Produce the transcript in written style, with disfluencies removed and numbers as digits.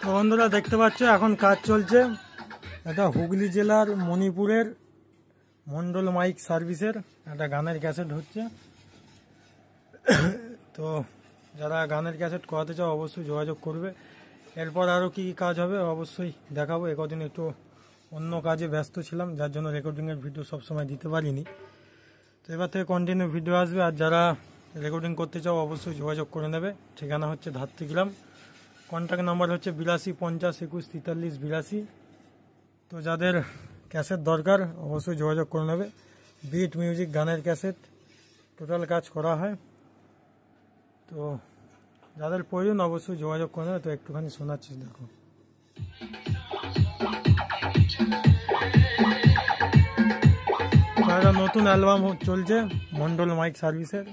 তো বন্ধুরা দেখতে পাচ্ছ এখন কাজ চলছে। এটা হুগলি জেলার মণিপুরের মন্ডল মাইক সার্ভিসের একটা গানের ক্যাসেট হচ্ছে। তো যারা গানের ক্যাসেট করাতে চাও অবশ্যই যোগাযোগ করবে। এরপর আরও কী কী কাজ হবে অবশ্যই দেখাবো। একদিন একটু অন্য কাজে ব্যস্ত ছিলাম, যার জন্য রেকর্ডিংয়ের ভিডিও সবসময় দিতে পারিনি। তো এবার থেকে কন্টিনিউ ভিডিও আসবে। আর যারা রেকর্ডিং করতে চাও অবশ্যই যোগাযোগ করে নেবে। ঠিকানা হচ্ছে ধাত্রীগ্রাম, কন্ট্যাক্ট নাম্বার হচ্ছে 82 50 21 43 82। তো যাদের ক্যাসেট দরকার অবশ্যই যোগাযোগ করে নেবে। বিট মিউজিক গানের ক্যাসেট টোটাল কাজ করা হয়। তো যাদের প্রয়োজন অবশ্যই যোগাযোগ করে নেবে। তো একটুখানি শোনাচ্ছি, দেখো। একটা নতুন অ্যালবাম চলছে মন্ডল মাইক সার্ভিসের।